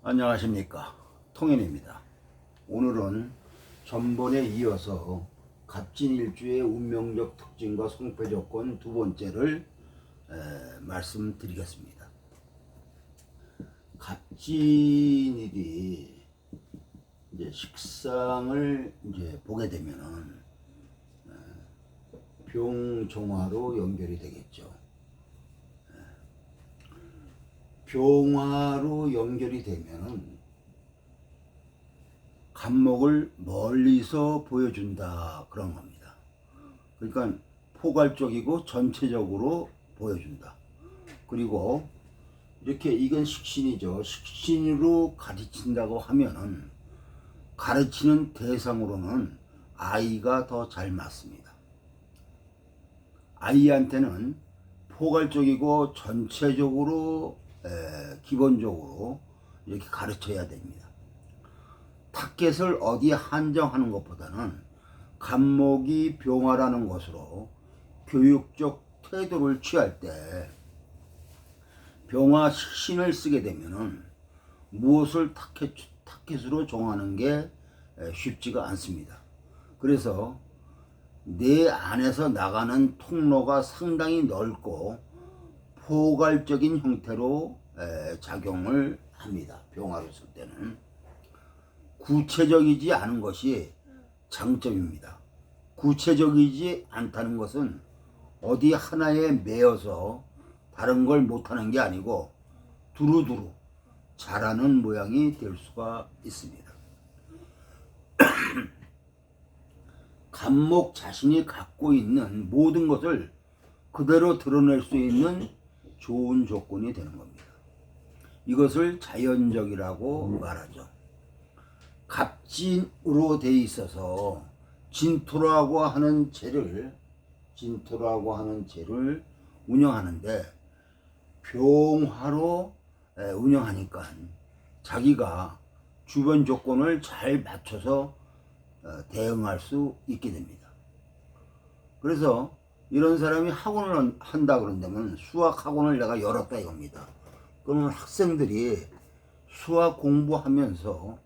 안녕하십니까, 통일입니다. 오늘은 전번에 이어서 갑진일주의 운명적 특징과 성패 조건 두 번째를 말씀드리겠습니다. 갑진일이 이제 식상을 이제 보게 되면은 병종화로 연결이 되겠죠. 병화로 연결이 되면은 간목을 멀리서 보여준다, 그런 겁니다. 그러니까 포괄적이고 전체적으로 보여준다. 그리고 이렇게 이건 식신이죠. 식신으로 가르친다고 하면은 가르치는 대상으로는 아이가 더 잘 맞습니다. 아이한테는 포괄적이고 전체적으로 기본적으로 이렇게 가르쳐야 됩니다. 타켓을 어디에 한정하는 것보다는 간목이 병화라는 것으로 교육적 태도를 취할 때 병화 식신을 쓰게 되면은 무엇을 타켓으로 정하는 게 쉽지가 않습니다. 그래서 내 안에서 나가는 통로가 상당히 넓고 포괄적인 형태로 작용을 합니다. 병화로 쓸 때는 구체적이지 않은 것이 장점입니다. 구체적이지 않다는 것은 어디 하나에 매여서 다른 걸 못하는 게 아니고 두루두루 잘하는 모양이 될 수가 있습니다. 간목 자신이 갖고 있는 모든 것을 그대로 드러낼 수 있는 좋은 조건이 되는 겁니다. 이것을 자연적이라고 말하죠. 갑진으로 돼 있어서 진토라고 하는 재를 운영하는데 병화로 운영하니까 자기가 주변 조건을 잘 맞춰서 대응할 수 있게 됩니다. 그래서 이런 사람이 학원을 한다 그런다면 수학 학원을 내가 열었다 이겁니다. 그러면 학생들이 수학 공부하면서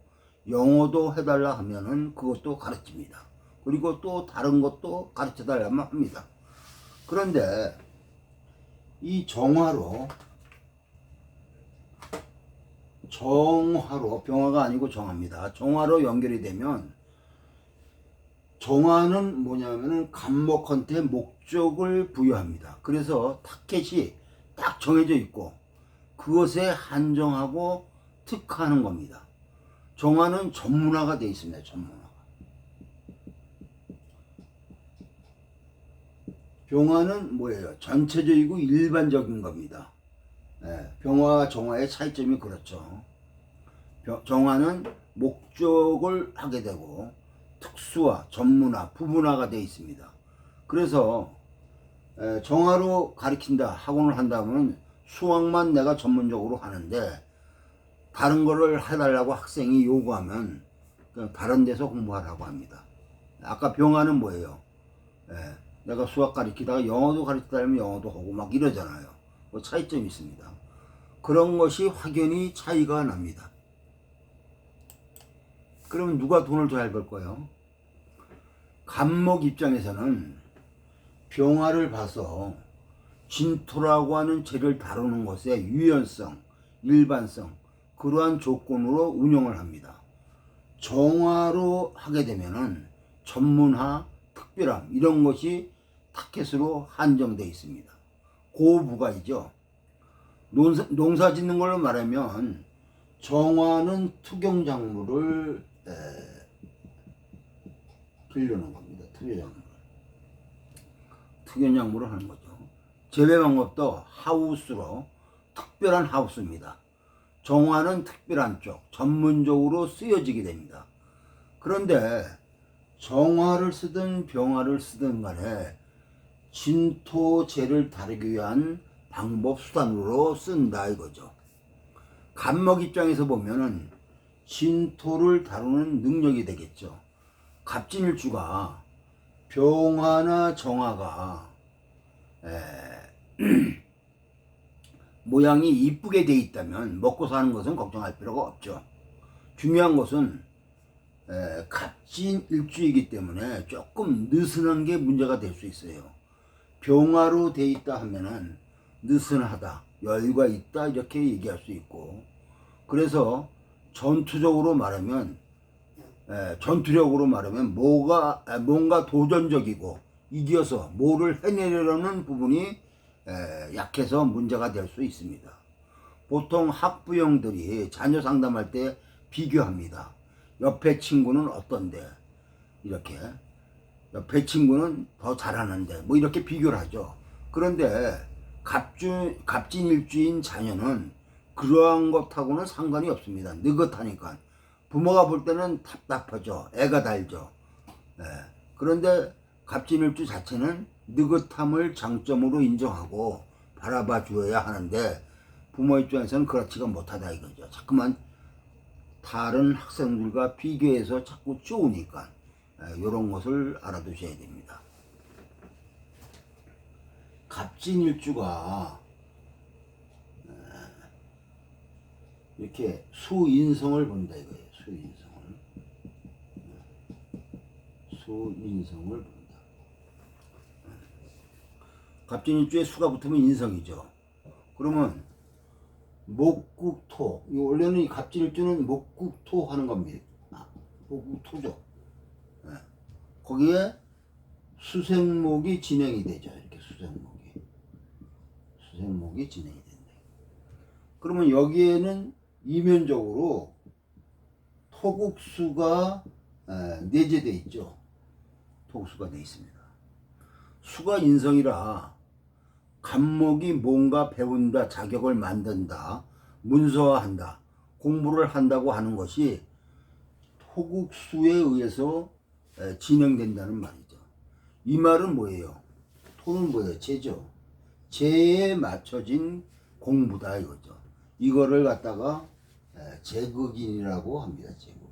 영어도 해달라 하면은 그것도 가르칩니다. 그리고 또 다른 것도 가르쳐 달라면 합니다. 그런데 이 정화로 병화가 아니고 정화입니다. 정화로 연결이 되면 정화는 뭐냐면은 간목한테 목적을 부여합니다. 그래서 타켓이 딱 정해져 있고 그것에 한정하고 특화하는 겁니다. 정화는 전문화가 되어 있습니다. 전문화가. 병화는 뭐예요? 전체적이고 일반적인 겁니다. 병화와 정화의 차이점이 그렇죠. 정화는 목적을 하게 되고 특수화, 전문화, 부분화가 되어 있습니다. 그래서 정화로 가르친다, 학원을 한다면 수학만 내가 전문적으로 하는데 다른 거를 해달라고 학생이 요구하면 그냥 다른 데서 공부하라고 합니다. 아까 병화는 뭐예요? 내가 수학 가르치다가 영어도 가르치다면 영어도 하고 막 이러잖아요. 뭐 차이점이 있습니다. 그런 것이 확연히 차이가 납니다. 그러면 누가 돈을 더 잘 벌까요? 간목 입장에서는 병화를 봐서 진토라고 하는 재를 다루는 것의 유연성, 일반성, 그러한 조건으로 운영을 합니다. 정화로 하게 되면은 전문화, 특별함 이런 것이 타켓으로 한정되어 있습니다. 고부가이죠. 농사 짓는 걸로 말하면 정화는 투경작물을 길르는 겁니다. 투경작물을 하는 거죠. 재배 방법도 하우스로 특별한 하우스입니다. 정화는 특별한 쪽, 전문적으로 쓰여지게 됩니다. 그런데 정화를 쓰든 병화를 쓰든 간에 진토재를 다루기 위한 방법 수단으로 쓴다 이거죠. 간목 입장에서 보면은 진토를 다루는 능력이 되겠죠. 갑진일주가 병화나 정화가 모양이 이쁘게 돼 있다면 먹고 사는 것은 걱정할 필요가 없죠. 중요한 것은 갑진일주이기 때문에 조금 느슨한 게 문제가 될 수 있어요. 병화로 돼 있다 하면은 느슨하다, 여유가 있다 이렇게 얘기할 수 있고, 그래서 전투적으로 말하면 전투력으로 말하면 뭔가 도전적이고 이겨서 뭐를 해내려는 부분이 약해서 문제가 될 수 있습니다. 보통 학부형들이 자녀 상담할 때 비교합니다. 옆에 친구는 어떤데, 이렇게 옆에 친구는 더 잘하는데, 뭐 이렇게 비교를 하죠. 그런데 갑진일주인 자녀는 그러한 것하고는 상관이 없습니다. 느긋하니까. 부모가 볼 때는 답답하죠. 애가 달죠. 그런데 갑진일주 자체는 느긋함을 장점으로 인정하고 바라봐 주어야 하는데, 부모 입장에서는 그렇지가 못하다 이거죠. 자꾸만 다른 학생들과 비교해서 자꾸 쪼으니까 이런 것을 알아두셔야 됩니다. 갑진일주가 이렇게 수인성을 본다 이거예요. 수인성을 본다. 갑진일주에 수가 붙으면 인성이죠. 그러면 목국토, 원래는 이 갑진일주는 목국토 하는 겁니다. 목국토죠. 거기에 수생목이 진행이 되죠. 이렇게 수생목이 진행이 된다. 그러면 여기에는 이면적으로 토국수가 내재되어 있죠. 토국수가 되어 있습니다. 수가 인성이라 갑목이 뭔가 배운다, 자격을 만든다, 문서화한다, 공부를 한다고 하는 것이 토국수에 의해서 진행된다는 말이죠. 이 말은 뭐예요? 토는 뭐예요? 재죠. 재에 맞춰진 공부다 이거죠. 이거를 갖다가 재극인이라고 합니다. 재극인.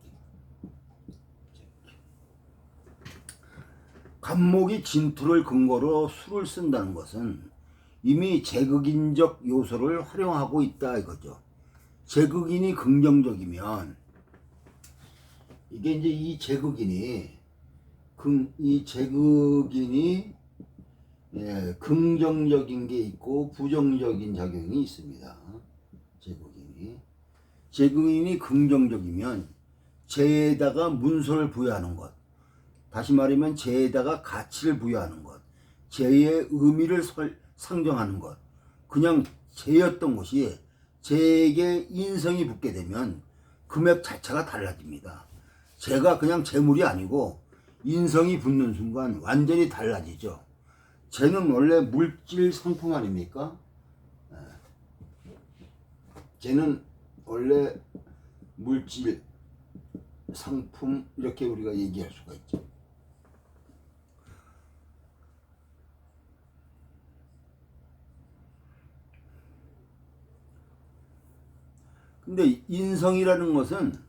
갑목이 진토를 근거로 수를 쓴다는 것은 이미 재극인적 요소를 활용하고 있다 이거죠. 재극인이 긍정적이면, 이게 이제 이 재극인이 긍정적인 게 있고 부정적인 작용이 있습니다. 재극인이 긍정적이면 재에다가 문서를 부여하는 것, 다시 말하면 재에다가 가치를 부여하는 것, 재의 의미를 상정하는 것, 그냥 재였던 것이 재에게 인성이 붙게 되면 금액 자체가 달라집니다. 재가 그냥 재물이 아니고 인성이 붙는 순간 완전히 달라지죠. 재는 원래 물질 상품 아닙니까? 재는 원래 물질 상품 이렇게 우리가 얘기할 수가 있죠. 근데 인성이라는 것은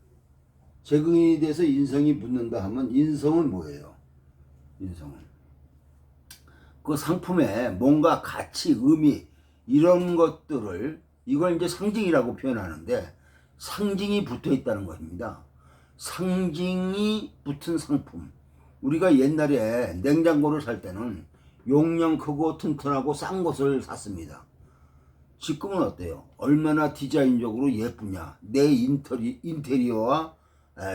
재근이 돼서 인성이 붙는다 하면 인성은 뭐예요? 인성은 그 상품에 뭔가 가치, 의미 이런 것들을, 이걸 이제 상징이라고 표현하는데, 상징이 붙어 있다는 것입니다. 상징이 붙은 상품. 우리가 옛날에 냉장고를 살 때는 용량 크고 튼튼하고 싼 것을 샀습니다. 지금은 어때요? 얼마나 디자인적으로 예쁘냐, 내 인테리어와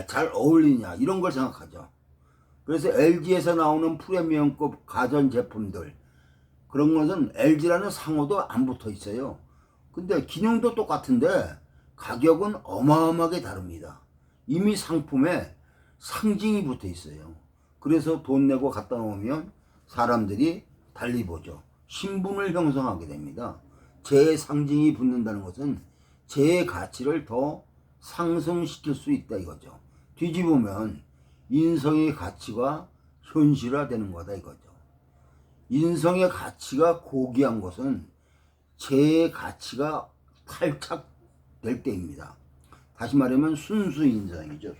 잘 어울리냐, 이런 걸 생각하죠. 그래서 LG에서 나오는 프리미엄급 가전제품들, 그런 것은 LG라는 상호도 안 붙어 있어요. 근데 기능도 똑같은데 가격은 어마어마하게 다릅니다. 이미 상품에 상징이 붙어 있어요. 그래서 돈 내고 갖다 놓으면 사람들이 달리 보죠. 신분을 형성하게 됩니다. 제 상징이 붙는다는 것은 제 가치를 더 상승시킬 수 있다 이거죠. 뒤집으면 인성의 가치가 현실화되는 거다 이거죠. 인성의 가치가 고귀한 것은 제 가치가 탈착될 때입니다. 다시 말하면 순수인성이죠.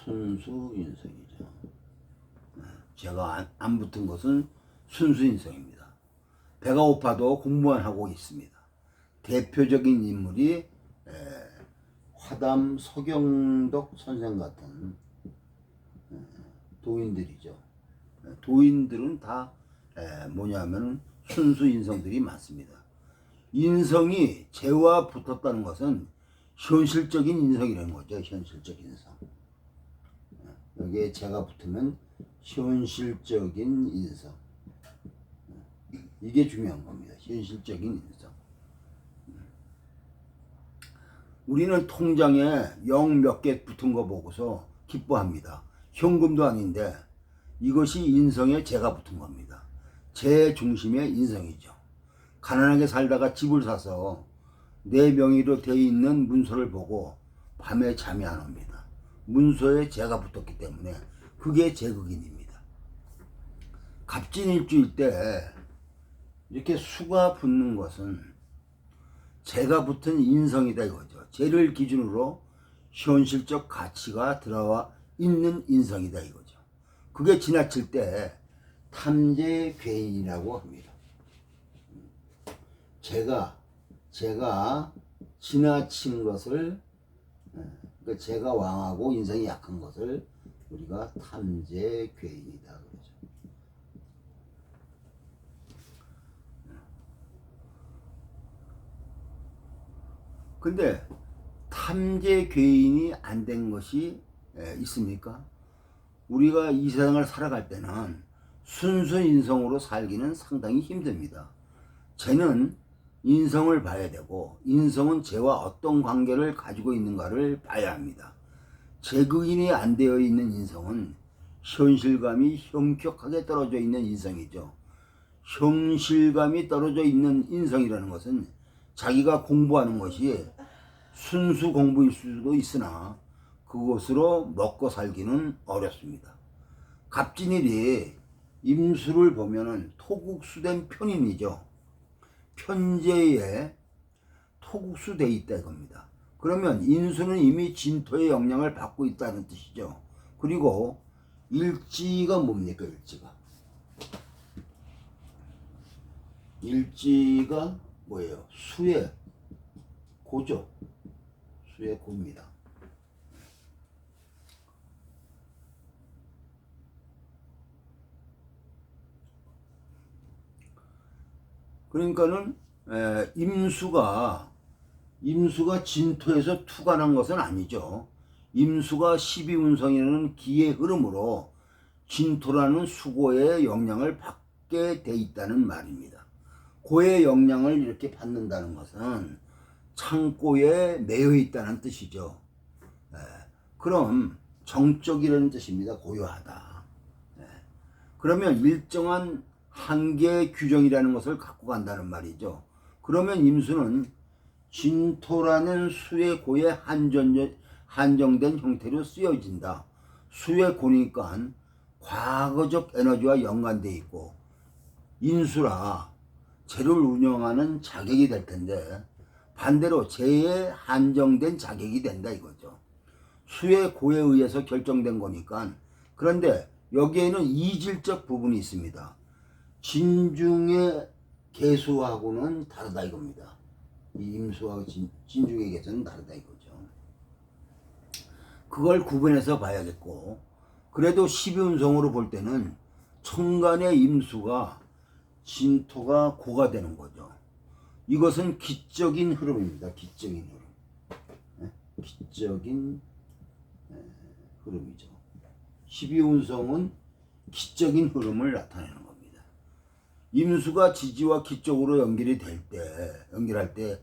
순수인성이죠. 제가 안 붙은 것은 순수인성입니다. 배가 고파도 공부만 하고 있습니다. 대표적인 인물이 화담 서경덕 선생 같은 도인들이죠. 도인들은 다 뭐냐면 순수인성들이 많습니다. 인성이 재와 붙었다는 것은 현실적인 인성이라는 거죠. 현실적 인성. 여기에 재가 붙으면 현실적인 인성. 이게 중요한 겁니다. 현실적인 인성. 우리는 통장에 0 몇 개 붙은 거 보고서 기뻐합니다. 현금도 아닌데 이것이 인성에 재가 붙은 겁니다. 재 중심의 인성이죠. 가난하게 살다가 집을 사서 내 명의로 되어 있는 문서를 보고 밤에 잠이 안 옵니다. 문서에 재가 붙었기 때문에 그게 재극인입니다. 갑진일주일 때 이렇게 수가 붙는 것은 재가 붙은 인성이다 이거죠. 재를 기준으로 현실적 가치가 들어와 있는 인성이다 이거죠. 그게 지나칠 때 탐재괴인이라고 합니다. 제가 지나친 것을, 그러니까 제가 왕하고 인성이 약한 것을 우리가 탐재괴인이다 그러죠. 근데 탐재괴인이 안 된 것이 있습니까? 우리가 이 세상을 살아갈 때는 순수인성으로 살기는 상당히 힘듭니다. 쟤는 인성을 봐야 되고 인성은 쟤와 어떤 관계를 가지고 있는가를 봐야 합니다. 재극인이 안 되어 있는 인성은 현실감이 현격하게 떨어져 있는 인성이죠. 현실감이 떨어져 있는 인성이라는 것은 자기가 공부하는 것이 순수 공부일 수도 있으나 그것으로 먹고 살기는 어렵습니다. 갑진일이 임수를 보면은 토국수된 편인이죠. 편제에 토국수 돼 있다 이겁니다. 그러면 인수는 이미 진토의 영향을 받고 있다는 뜻이죠. 그리고 일지가 뭡니까? 일지가 뭐예요? 수의 고죠. 수의 고입니다. 그러니까는 임수가 진토에서 투관한 것은 아니죠. 임수가 12운성이라는 기의 흐름으로 진토라는 수고의 영향을 받게 돼 있다는 말입니다. 고의 영향을 이렇게 받는다는 것은 창고에 매여 있다는 뜻이죠. 그럼 정적이라는 뜻입니다. 고요하다. 그러면 일정한 한계의 규정이라는 것을 갖고 간다는 말이죠. 그러면 임수는 진토라는 수의 고에 한정된 형태로 쓰여진다. 수의 고니까 과거적 에너지와 연관되어 있고 인수라 재를 운영하는 자격이 될 텐데 반대로 재에 한정된 자격이 된다 이거죠. 수의 고에 의해서 결정된 거니까. 그런데 여기에는 이질적 부분이 있습니다. 진중의 개수하고는 다르다 이겁니다. 이 임수하고 진중의 개수는 다르다 이거죠. 그걸 구분해서 봐야겠고, 그래도 12운성으로 볼 때는 천간의 임수가 진토가 고가 되는 거죠. 이것은 기적인 흐름입니다. 기적인 흐름. 기적인 흐름이죠. 12운성은 기적인 흐름을 나타내는 겁니다. 임수가 지지와 기적으로 연결할 때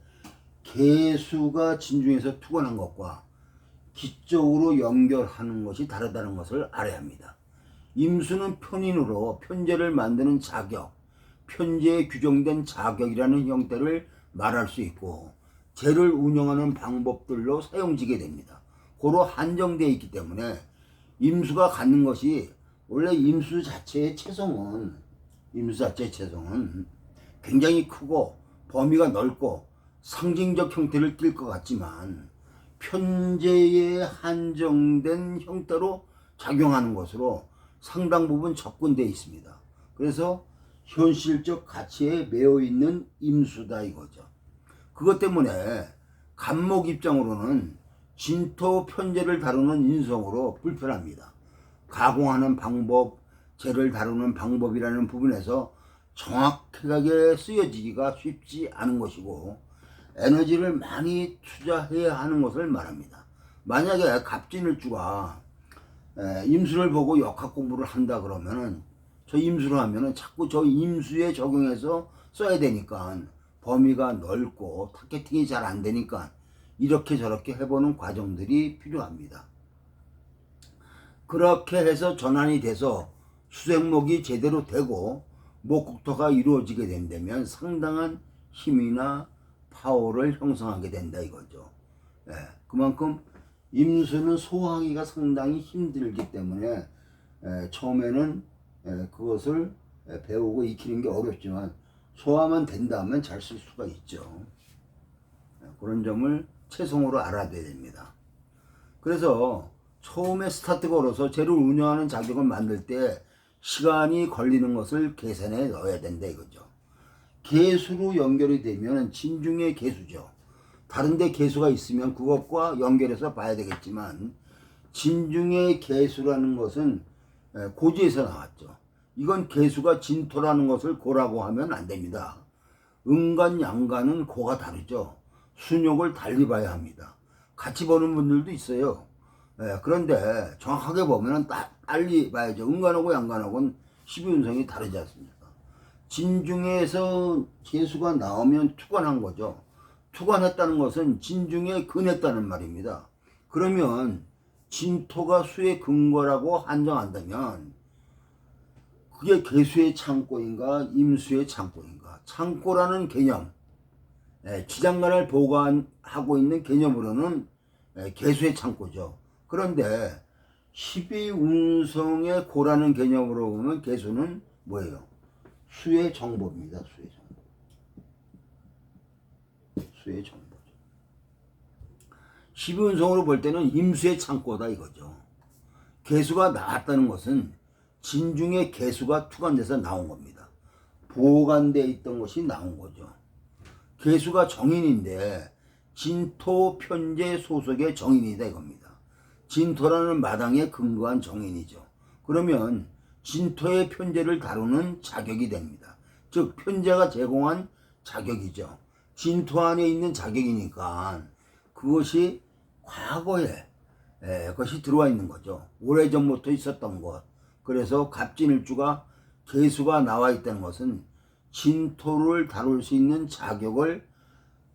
개수가 진중에서 투관한 것과 기적으로 연결하는 것이 다르다는 것을 알아야 합니다. 임수는 편인으로 편제를 만드는 자격, 편제에 규정된 자격이라는 형태를 말할 수 있고 재를 운영하는 방법들로 사용지게 됩니다. 고로 한정되어 있기 때문에 임수가 갖는 것이 원래 임수 자체의 체성은 굉장히 크고 범위가 넓고 상징적 형태를 띌 것 같지만 편제에 한정된 형태로 작용하는 것으로 상당 부분 접근되어 있습니다. 그래서 현실적 가치에 매여 있는 임수다 이거죠. 그것 때문에 간목 입장으로는 진토 편재를 다루는 인성으로 불편합니다. 가공하는 방법, 재를 다루는 방법이라는 부분에서 정확하게 쓰여지기가 쉽지 않은 것이고 에너지를 많이 투자해야 하는 것을 말합니다. 만약에 갑진을주가 임수를 보고 역학 공부를 한다 그러면은 저 임수를 하면은 자꾸 저 임수에 적용해서 써야 되니까 범위가 넓고 타겟팅이 잘 안 되니까 이렇게 저렇게 해보는 과정들이 필요합니다. 그렇게 해서 전환이 돼서 수생목이 제대로 되고 목국토가 이루어지게 된다면 상당한 힘이나 파워를 형성하게 된다 이거죠. 그만큼 임수는 소화하기가 상당히 힘들기 때문에 처음에는 그것을 배우고 익히는 게 어렵지만 소화만 된다면 잘 쓸 수가 있죠. 그런 점을 최소으로 알아둬야 됩니다. 그래서 처음에 스타트 걸어서 재를 운영하는 자격을 만들 때 시간이 걸리는 것을 계산해 넣어야 된다 이거죠. 개수로 연결이 되면 진중의 개수죠. 다른데 개수가 있으면 그것과 연결해서 봐야 되겠지만 진중의 개수라는 것은 고지에서 나왔죠. 이건 개수가 진토라는 것을 고라고 하면 안 됩니다. 음간 양간은 고가 다르죠. 순욕을 달리 봐야 합니다. 같이 보는 분들도 있어요. 그런데 정확하게 보면 달리 봐야죠. 음간하고 양간하고는 12운성이 다르지 않습니까? 진중에서 개수가 나오면 투관한 거죠. 투관했다는 것은 진중에 근했다는 말입니다. 그러면 진토가 수의 근거라고 한정한다면 그게 개수의 창고인가 임수의 창고인가. 창고라는 개념, 지장간을 보관하고 있는 개념으로는 개수의 창고죠. 그런데 12운성의 고라는 개념으로 보면 개수는 뭐예요? 수의 정보입니다. 수의 정보. 수의 정보죠. 12운성으로 볼 때는 임수의 창고다 이거죠. 개수가 나왔다는 것은 진중의 개수가 투관돼서 나온 겁니다. 보관되어 있던 것이 나온 거죠. 개수가 정인인데 진토 편재 소속의 정인이다 이겁니다. 진토라는 마당에 근거한 정인이죠. 그러면 진토의 편재를 다루는 자격이 됩니다. 즉 편재가 제공한 자격이죠. 진토 안에 있는 자격이니까 그것이 과거에 그것이 들어와 있는 거죠. 오래전부터 있었던 것. 그래서 갑진일주가 개수가 나와 있다는 것은 진토를 다룰 수 있는 자격을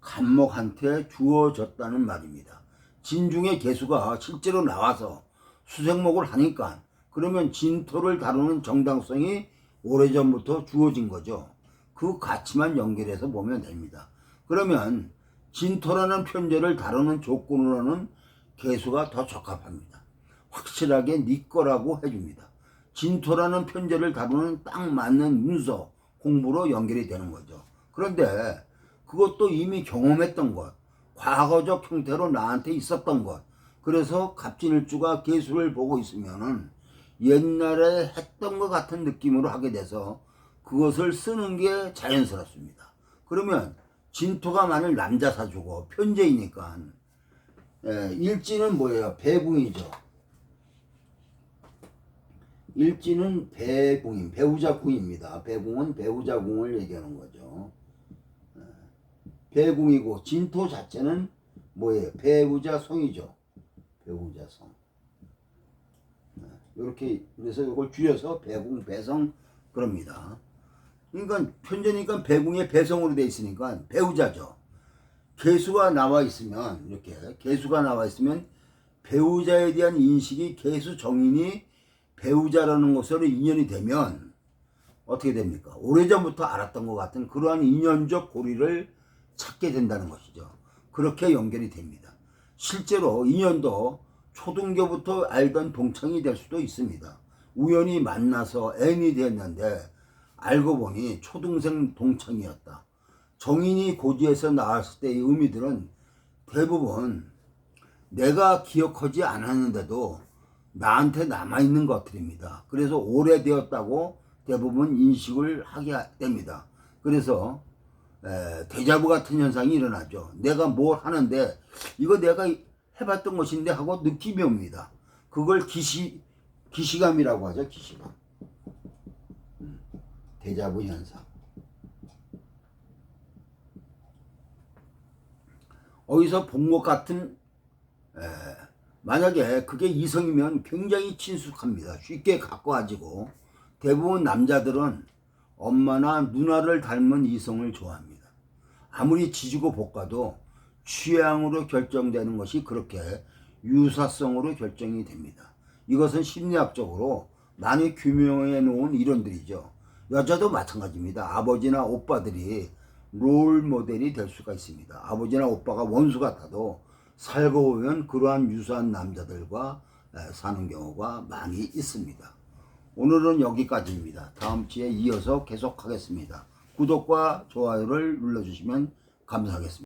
간목한테 주어졌다는 말입니다. 진중의 개수가 실제로 나와서 수생목을 하니까 그러면 진토를 다루는 정당성이 오래전부터 주어진 거죠. 그 가치만 연결해서 보면 됩니다. 그러면 진토라는 편재를 다루는 조건으로는 개수가 더 적합합니다. 확실하게 네 거라고 해줍니다. 진토라는 편재를 다루는 딱 맞는 문서 공부로 연결이 되는 거죠. 그런데 그것도 이미 경험했던 것, 과거적 형태로 나한테 있었던 것. 그래서 갑진일주가 개수를 보고 있으면은 옛날에 했던 것 같은 느낌으로 하게 돼서 그것을 쓰는 게 자연스럽습니다. 그러면 진토가 만일 남자 사주고 편재이니까 일지는 뭐예요? 배궁이죠. 일지는 배궁임, 배우자궁입니다. 배궁은 배우자궁을 얘기하는 거죠. 배궁이고 진토 자체는 뭐예요? 배우자성이죠. 배우자성. 이렇게 그래서 이걸 줄여서 배궁, 배성 그럽니다. 그러니까 편재니까 배궁에 배성으로 돼 있으니까 배우자죠. 개수가 나와 있으면 이렇게 개수가 나와 있으면 배우자에 대한 인식이 개수 정인이 배우자라는 것으로 인연이 되면 어떻게 됩니까? 오래전부터 알았던 것 같은 그러한 인연적 고리를 찾게 된다는 것이죠. 그렇게 연결이 됩니다. 실제로 인연도 초등교부터 알던 동창이 될 수도 있습니다. 우연히 만나서 애인이 되었는데 알고 보니 초등생 동창이었다. 정인이 고지에서 나왔을 때의 의미들은 대부분 내가 기억하지 않았는데도 나한테 남아있는 것들입니다. 그래서 오래되었다고 대부분 인식을 하게 됩니다. 그래서 데자부 같은 현상이 일어나죠. 내가 뭘 하는데 이거 내가 해봤던 것인데 하고 느낌이 옵니다. 그걸 기시감이라고 하죠. 기시감. 데자부 현상. 어디서 본 것 같은 만약에 그게 이성이면 굉장히 친숙합니다. 쉽게 갖고 가지고 대부분 남자들은 엄마나 누나를 닮은 이성을 좋아합니다. 아무리 지지고 볶아도 취향으로 결정되는 것이 그렇게 유사성으로 결정이 됩니다. 이것은 심리학적으로 많이 규명해 놓은 이론들이죠. 여자도 마찬가지입니다. 아버지나 오빠들이 롤 모델이 될 수가 있습니다. 아버지나 오빠가 원수 같아도 살고 보면 그러한 유사한 남자들과 사는 경우가 많이 있습니다. 오늘은 여기까지입니다. 다음 주에 이어서 계속하겠습니다. 구독과 좋아요를 눌러주시면 감사하겠습니다.